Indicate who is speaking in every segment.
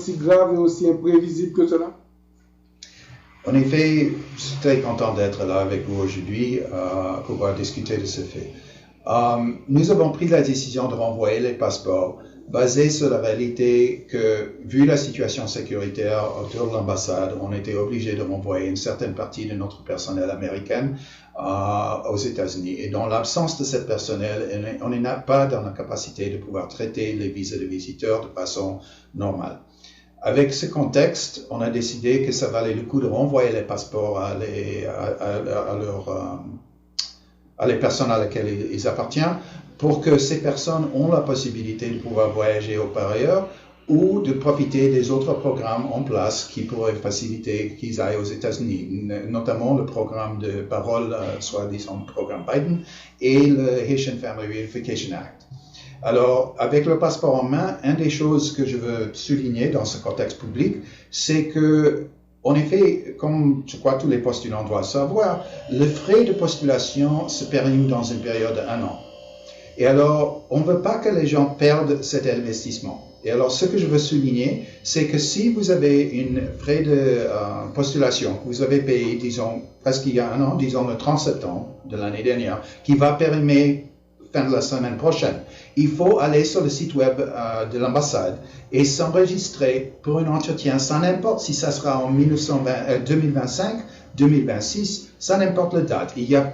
Speaker 1: aussi grave et aussi imprévisible que cela?
Speaker 2: En effet, je suis très content d'être là avec vous aujourd'hui pour pouvoir discuter de ce fait. Nous avons pris la décision de renvoyer les passeports basée sur la réalité que, vu la situation sécuritaire autour de l'ambassade, on était obligé de renvoyer une certaine partie de notre personnel américain aux États-Unis. Et dans l'absence de cette personnel, on n'est pas dans la capacité de pouvoir traiter les visas de visiteurs de façon normale. Avec ce contexte, on a décidé que ça valait le coup de renvoyer les passeports à les personnes à lesquelles ils appartiennent, pour que ces personnes ont la possibilité de pouvoir voyager au ailleurs ou de profiter des autres programmes en place qui pourraient faciliter qu'ils aillent aux États-Unis, notamment le programme de parole, soit disons le programme Biden, et le Haitian Family Reunification Act. Alors, avec le passeport en main, une des choses que je veux souligner dans ce contexte public, c'est que, en effet, comme je crois tous les postulants doivent savoir, le frais de postulation se périme dans une période d'1 an. Et alors, on ne veut pas que les gens perdent cet investissement. Et alors, ce que je veux souligner, c'est que si vous avez une frais de postulation que vous avez payé, disons, presque il y a 1 an, disons le 30 septembre de l'année dernière, qui va périmer fin de la semaine prochaine, il faut aller sur le site web de l'ambassade et s'enregistrer pour un entretien, ça n'importe si ça sera en 2025, 2026, ça n'importe la date. Il y a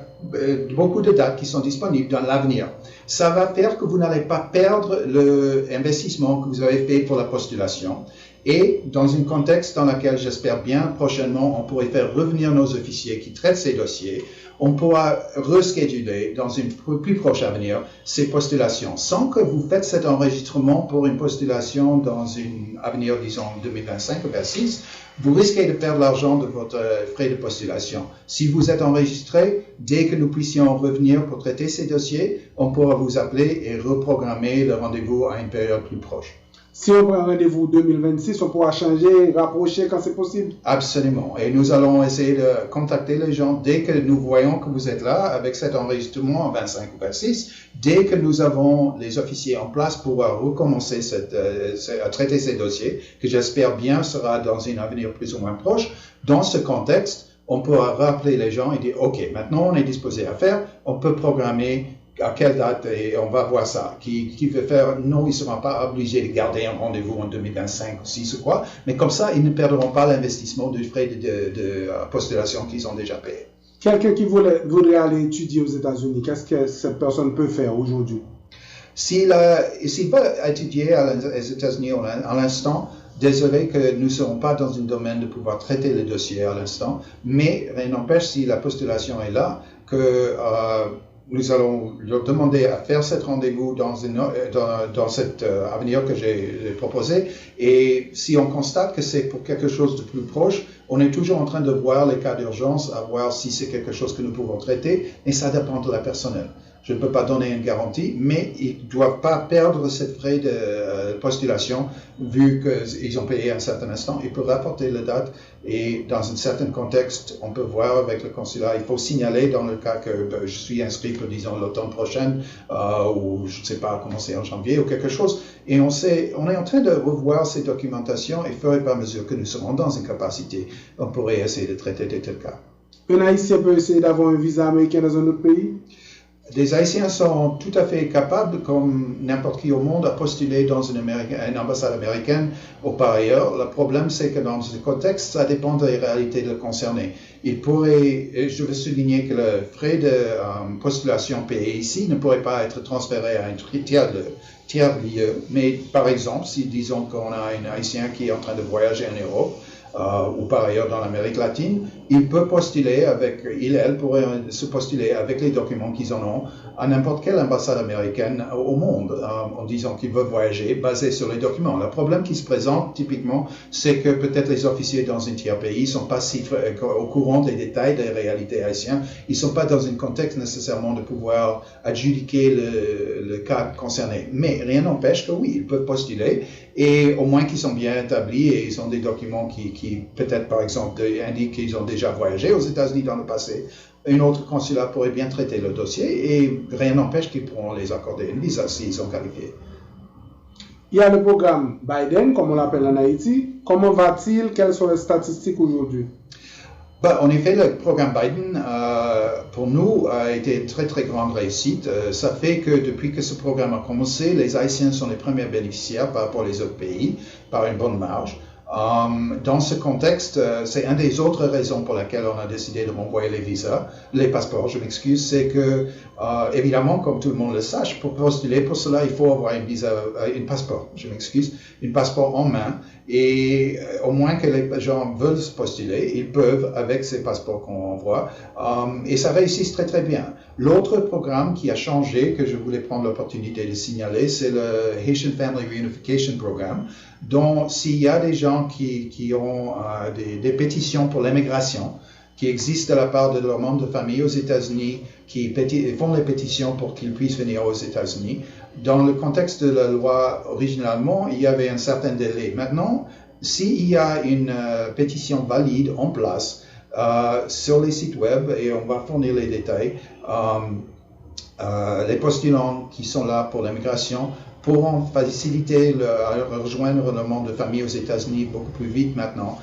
Speaker 2: beaucoup de dates qui sont disponibles dans l'avenir. Ça va faire que vous n'allez pas perdre l'investissement que vous avez fait pour la postulation. Et dans un contexte dans lequel j'espère bien prochainement, on pourrait faire revenir nos officiers qui traitent ces dossiers, on pourra rescheduler dans un plus proche avenir ces postulations sans que vous faites cet enregistrement pour une postulation dans un avenir, disons, 2025 ou 2026. Vous risquez de perdre l'argent de votre frais de postulation. Si vous êtes enregistré, dès que nous puissions revenir pour traiter ces dossiers, on pourra vous appeler et reprogrammer le rendez-vous à une période plus proche.
Speaker 1: Si on prend un rendez-vous 2026, on pourra changer, rapprocher quand c'est possible?
Speaker 2: Absolument. Et nous allons essayer de contacter les gens dès que nous voyons que vous êtes là avec cet enregistrement en 25 ou 26. Dès que nous avons les officiers en place pour recommencer à traiter ces dossiers, que j'espère bien sera dans un avenir plus ou moins proche, dans ce contexte, on pourra rappeler les gens et dire, OK, maintenant on est disposé à faire, on peut programmer à quelle date et on va voir ça. Qui veut faire, non, ils ne seront pas obligés de garder un rendez-vous en 2025 ou 6 ou quoi, mais comme ça, ils ne perdront pas l'investissement du frais de postulation qu'ils ont déjà payé.
Speaker 1: Quelqu'un qui voudrait aller étudier aux États-Unis, qu'est-ce que cette personne peut faire aujourd'hui?
Speaker 2: S'il veut étudier aux États-Unis à l'instant, désolé que nous ne serons pas dans un domaine de pouvoir traiter le dossier à l'instant, mais rien n'empêche, si la postulation est là, que nous allons leur demander à faire cet rendez-vous dans cet avenir que j'ai proposé. Et si on constate que c'est pour quelque chose de plus proche, on est toujours en train de voir les cas d'urgence, à voir si c'est quelque chose que nous pouvons traiter, et ça dépend de la personnel. Je ne peux pas donner une garantie, mais ils ne doivent pas perdre cette frais de postulation vu qu'ils ont payé à un certain instant. Ils peuvent rapporter la date et dans un certain contexte, on peut voir avec le consulat. Il faut signaler dans le cas que je suis inscrit pour, disons, l'automne prochaine ou je ne sais pas, commencer en janvier ou quelque chose. Et on est en train de revoir ces documentations et fur et à mesure que nous serons dans une capacité, on pourrait essayer de traiter de tels cas.
Speaker 1: Un Haïtien peut essayer d'avoir un visa américain dans un autre pays?
Speaker 2: Les Haïtiens sont tout à fait capables, comme n'importe qui au monde, à postuler dans une ambassade américaine ou par ailleurs. Le problème, c'est que dans ce contexte, ça dépend des réalités de concernés. Je veux souligner que le frais de postulation payé ici ne pourrait pas être transféré à un tiers lieu. Mais par exemple, si disons qu'on a un Haïtien qui est en train de voyager en Europe, ou par ailleurs dans l'Amérique latine, il peut postuler elle pourrait se postuler avec les documents qu'ils en ont à n'importe quelle ambassade américaine au monde, en disant qu'il veut voyager basé sur les documents. Le problème qui se présente typiquement, c'est que peut-être les officiers dans un tiers pays ne sont pas si au courant des détails des réalités haïtiennes. Ils ne sont pas dans un contexte nécessairement de pouvoir adjudiquer le cas concerné. Mais rien n'empêche que oui, ils peuvent postuler et au moins qu'ils sont bien établis et ils ont des documents qui peut-être par exemple indiquent qu'ils ont déjà voyagé aux États-Unis dans le passé. Un autre consulat pourrait bien traiter le dossier et rien n'empêche qu'ils pourront les accorder une visa s'ils sont qualifiés.
Speaker 1: Il y a le programme Biden, comme on l'appelle en Haïti. Comment va-t-il? Quelles sont les statistiques aujourd'hui?
Speaker 2: En effet, le programme Biden, pour nous, a été une très, très grande réussite. Ça fait que depuis que ce programme a commencé, les Haïtiens sont les premiers bénéficiaires par rapport aux autres pays, par une bonne marge. Dans ce contexte, c'est une des autres raisons pour lesquelles on a décidé de renvoyer les passeports, je m'excuse, c'est que, évidemment, comme tout le monde le sache, pour postuler pour cela, il faut avoir un passeport, un passeport en main, et au moins que les gens veulent se postuler, ils peuvent avec ces passeports qu'on envoie, et ça réussit très très bien. L'autre programme qui a changé, que je voulais prendre l'opportunité de signaler, c'est le Haitian Family Reunification Program, dont s'il y a des gens qui ont des pétitions pour l'immigration, qui existent de la part de leurs membres de famille aux États-Unis, qui font les pétitions pour qu'ils puissent venir aux États-Unis. Dans le contexte de la loi, originalement, il y avait un certain délai. Maintenant, s'il y a une pétition valide en place sur les sites web, et on va fournir les détails, les postulants qui sont là pour l'immigration pourront faciliter rejoindre le membre de famille aux États-Unis beaucoup plus vite maintenant,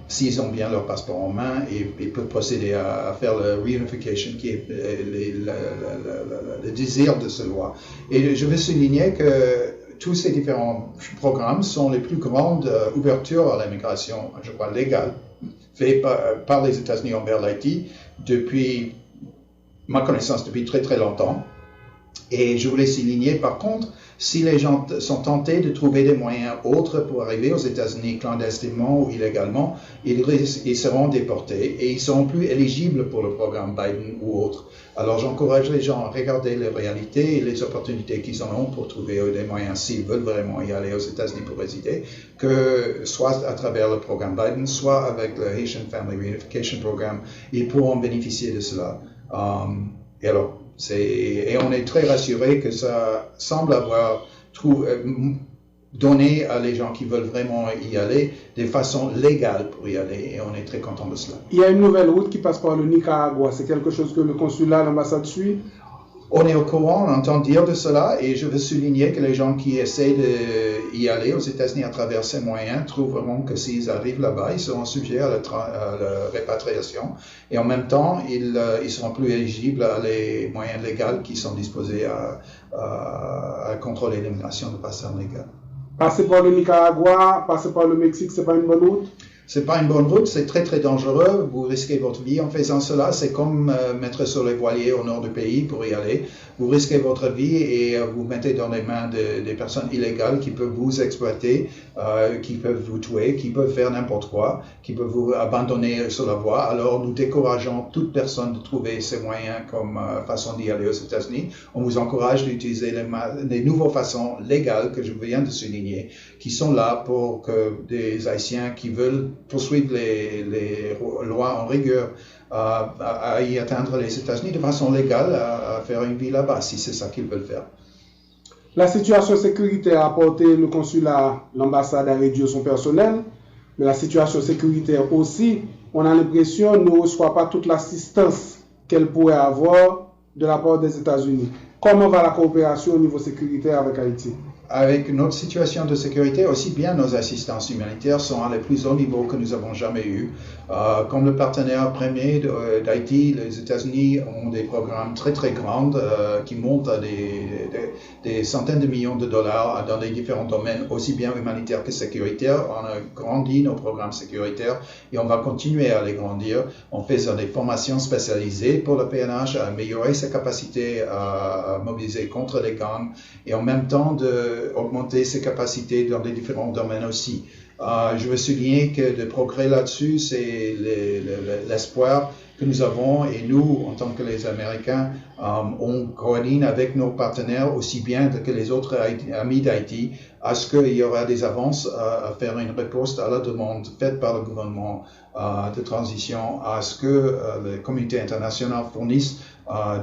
Speaker 2: s'ils ont bien leur passeport en main et peuvent procéder à faire la reunification qui est le désir de cette loi. Et je veux souligner que tous ces différents programmes sont les plus grandes ouvertures à l'immigration, je crois, légale, faites par les États-Unis envers l'Haïti depuis ma connaissance depuis très très longtemps. Et je voulais souligner par contre, si les gens sont tentés de trouver des moyens autres pour arriver aux États-Unis clandestinement ou illégalement, ils seront déportés et ils seront plus éligibles pour le programme Biden ou autre. Alors j'encourage les gens à regarder les réalités et les opportunités qu'ils en ont pour trouver des moyens s'ils veulent vraiment y aller aux États-Unis pour résider, que soit à travers le programme Biden, soit avec le Haitian Family Reunification Program, ils pourront bénéficier de cela. Et on est très rassuré que ça semble avoir donné à les gens qui veulent vraiment y aller des façons légales pour y aller, et on est très content de cela.
Speaker 1: Il y a une nouvelle route qui passe par le Nicaragua. C'est quelque chose que le consulat, l'ambassade suit?
Speaker 2: On est au courant, on entend dire de cela, et je veux souligner que les gens qui essaient d'y aller aux États-Unis à travers ces moyens trouveront que s'ils arrivent là-bas, ils seront sujets à la répatriation, et en même temps, ils seront plus éligibles à les moyens légaux qui sont disposés à contrôler l'immigration de façon légale.
Speaker 1: Passer par le Nicaragua, passer par le Mexique, c'est pas une bonne route?
Speaker 2: C'est pas une bonne route, c'est très très dangereux, vous risquez votre vie en faisant cela, c'est comme mettre sur les voiliers au nord du pays pour y aller, vous risquez votre vie et vous mettez dans les mains des personnes illégales qui peuvent vous exploiter, qui peuvent vous tuer, qui peuvent faire n'importe quoi, qui peuvent vous abandonner sur la voie. Alors nous décourageons toute personne de trouver ces moyens comme façon d'y aller aux États-Unis. On vous encourage d'utiliser les nouvelles façons légales que je viens de souligner, qui sont là pour que des Haïtiens qui veulent poursuivre les lois en rigueur à y atteindre les États-Unis de façon légale, à faire une vie là-bas, si c'est ça qu'ils veulent faire.
Speaker 1: La situation sécuritaire a porté le consulat, l'ambassade à réduire son personnel, mais la situation sécuritaire aussi, on a l'impression, ne reçoit pas toute l'assistance qu'elle pourrait avoir de la part des États-Unis. Comment va la coopération au niveau sécuritaire avec Haïti?
Speaker 2: Avec notre situation de sécurité, aussi bien nos assistances humanitaires sont à le plus haut niveau que nous avons jamais eu. Comme le partenaire premier d'Haïti, les États-Unis ont des programmes très très grands qui montent à des centaines de millions de dollars dans les différents domaines, aussi bien humanitaires que sécuritaires. On a grandi nos programmes sécuritaires et on va continuer à les grandir en faisant des formations spécialisées pour le PNH, à améliorer ses capacités à mobiliser contre les gangs et en même temps augmenter ses capacités dans les différents domaines aussi. Je veux souligner que le progrès là-dessus, c'est l'espoir que nous avons, et nous, en tant que les Américains, on coordonne avec nos partenaires aussi bien que les autres amis d'Haïti à ce qu'il y aura des avances à faire une réponse à la demande faite par le gouvernement de transition, à ce que la communauté internationale fournisse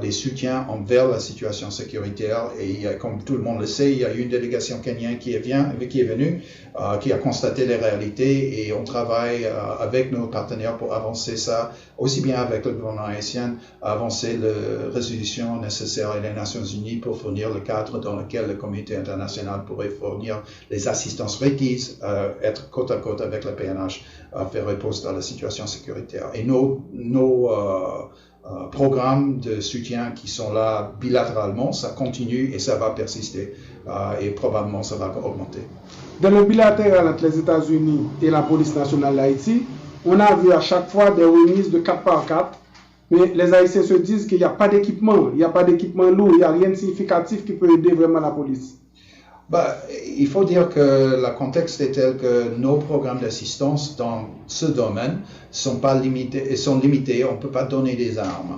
Speaker 2: des soutiens envers la situation sécuritaire. Et comme tout le monde le sait, il y a une délégation kenyane qui est venue, qui a constaté les réalités, et on travaille avec nos partenaires pour avancer ça, aussi bien avec le gouvernement haïtien, avancer la résolution nécessaire à les Nations Unies pour fournir le cadre dans lequel la communauté internationale pourrait fournir les assistances requises, être côte à côte avec la PNH, faire réponse à la situation sécuritaire. Et nos programmes de soutien qui sont là bilatéralement, ça continue et ça va persister, et probablement ça va augmenter.
Speaker 1: Dans le bilatéral entre les États-Unis et la police nationale d'Haïti, on a vu à chaque fois des remises de 4x4, mais les Haïtiens se disent qu'il n'y a pas d'équipement, il n'y a pas d'équipement lourd, il n'y a rien de significatif qui peut aider vraiment la police.
Speaker 2: Il faut dire que le contexte est tel que nos programmes d'assistance dans ce domaine sont limités. On ne peut pas donner des armes.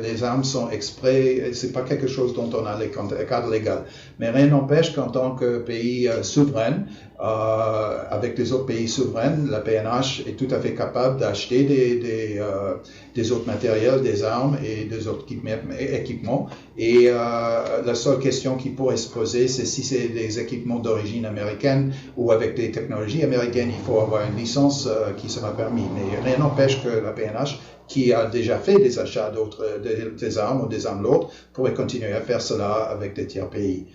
Speaker 2: Les armes sont exprès, c'est pas quelque chose dont on a les cadres légaux. Mais rien n'empêche qu'en tant que pays souverain, avec les autres pays souverains, la PNH est tout à fait capable d'acheter des autres matériels, des armes et des autres équipements. Et la seule question qui pourrait se poser, c'est si c'est des équipements d'origine américaine ou avec des technologies américaines, il faut avoir une licence qui sera permise. Mais rien n'empêche que la PNH, qui a déjà fait des achats des armes ou des armes lourdes, pourrait continuer à faire cela avec des tiers pays.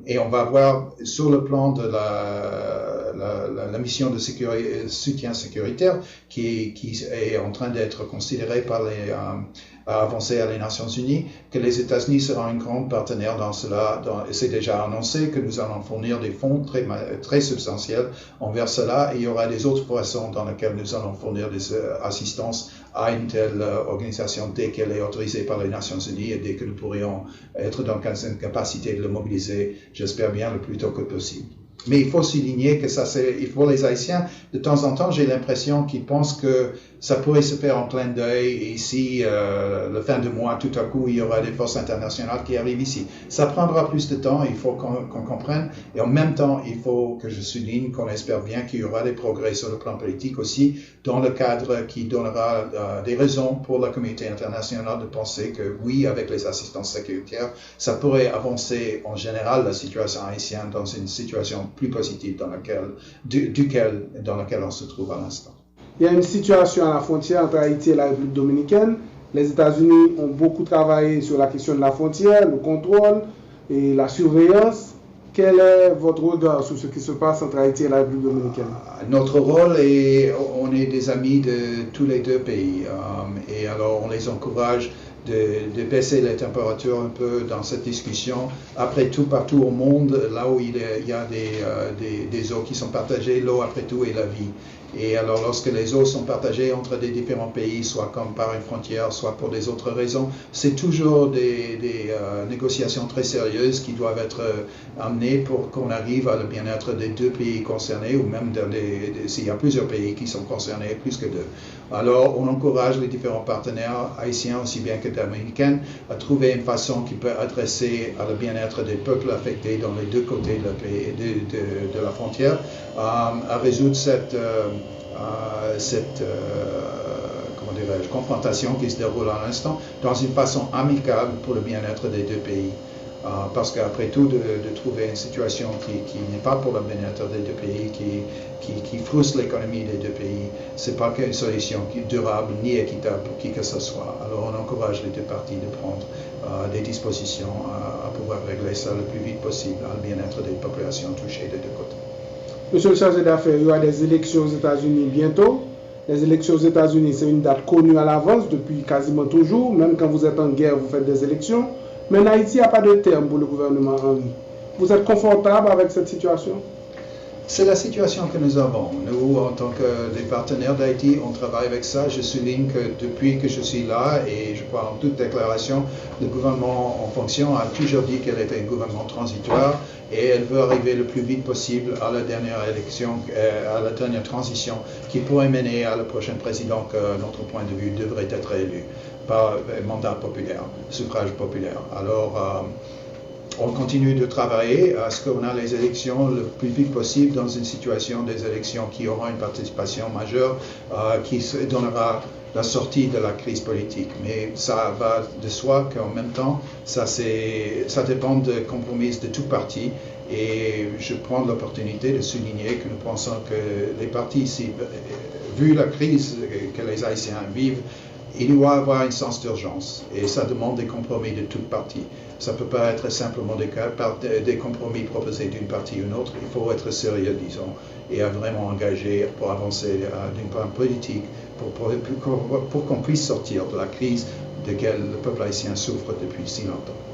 Speaker 2: Et on va voir sur le plan de la mission de soutien sécuritaire qui est en train d'être considérée par avancer à les Nations Unies, que les États-Unis seront un grand partenaire dans cela. C'est déjà annoncé que nous allons fournir des fonds très substantiels envers cela. Et il y aura des autres façons dans lesquelles nous allons fournir des assistances à une telle organisation dès qu'elle est autorisée par les Nations Unies et dès que nous pourrions être dans une capacité de le mobiliser, j'espère bien, le plus tôt que possible. Mais il faut souligner que ça, pour les Haïtiens, de temps en temps, j'ai l'impression qu'ils pensent que ça pourrait se faire en clin d'œil. Et ici, le fin de mois, tout à coup, il y aura des forces internationales qui arrivent ici. Ça prendra plus de temps, il faut qu'on comprenne. Et en même temps, il faut que je souligne qu'on espère bien qu'il y aura des progrès sur le plan politique aussi, dans le cadre qui donnera des raisons pour la communauté internationale de penser que oui, avec les assistances sécuritaires, ça pourrait avancer en général la situation haïtienne dans une situation plus positive dans laquelle on se trouve à l'instant.
Speaker 1: Il y a une situation à la frontière entre Haïti et la République dominicaine. Les États-Unis ont beaucoup travaillé sur la question de la frontière, le contrôle et la surveillance. Quel est votre regard sur ce qui se passe entre Haïti et la République dominicaine?
Speaker 2: Notre rôle est, on est des amis de tous les deux pays, et alors on les encourage de baisser les températures un peu dans cette discussion. Après tout, partout au monde, là où il y a des eaux qui sont partagées, l'eau après tout est la vie. Et alors lorsque les eaux sont partagées entre des différents pays, soit comme par une frontière, soit pour des autres raisons, c'est toujours des négociations très sérieuses qui doivent être amenées pour qu'on arrive à le bien-être des deux pays concernés, ou même s'il y a plusieurs pays qui sont concernés, plus que deux. Alors on encourage les différents partenaires haïtiens aussi bien que dominicains à trouver une façon qui peut adresser à le bien-être des peuples affectés dans les deux côtés de la frontière, à résoudre cette confrontation qui se déroule à l'instant dans une façon amicale pour le bien-être des deux pays. Parce qu'après tout, de trouver une situation qui n'est pas pour le bien-être des deux pays, qui frustre l'économie des deux pays, c'est pas une solution durable ni équitable pour qui que ce soit. Alors on encourage les deux parties de prendre des dispositions à pouvoir régler ça le plus vite possible à le bien-être des populations touchées des deux côtés.
Speaker 1: Monsieur le chargé d'affaires, il y aura des élections aux États-Unis bientôt. Les élections aux États-Unis, c'est une date connue à l'avance depuis quasiment toujours. Même quand vous êtes en guerre, vous faites des élections. Mais en Haïti, il n'y a pas de terme pour le gouvernement Henry. Vous êtes confortable avec cette situation?
Speaker 2: C'est la situation que nous avons. Nous, en tant que des partenaires d'Haïti, on travaille avec ça. Je souligne que depuis que je suis là, et je crois en toute déclaration, le gouvernement en fonction a toujours dit qu'elle était un gouvernement transitoire et elle veut arriver le plus vite possible à la dernière élection, à la dernière transition qui pourrait mener à le prochain président que notre point de vue devrait être élu par mandat populaire, suffrage populaire. Alors, on continue de travailler à ce qu'on a les élections le plus vite possible dans une situation des élections qui auront une participation majeure, qui donnera la sortie de la crise politique. Mais ça va de soi qu'en même temps, ça dépend de compromis de tout parti. Et je prends l'opportunité de souligner que nous pensons que les partis ici, vu la crise que les Haïtiens vivent, il doit y avoir un sens d'urgence et ça demande des compromis de toutes parties. Ça ne peut pas être simplement des compromis proposés d'une partie ou d'une autre. Il faut être sérieux, disons, et vraiment engagé pour avancer d'une part politique pour qu'on puisse sortir de la crise de laquelle le peuple haïtien souffre depuis si longtemps.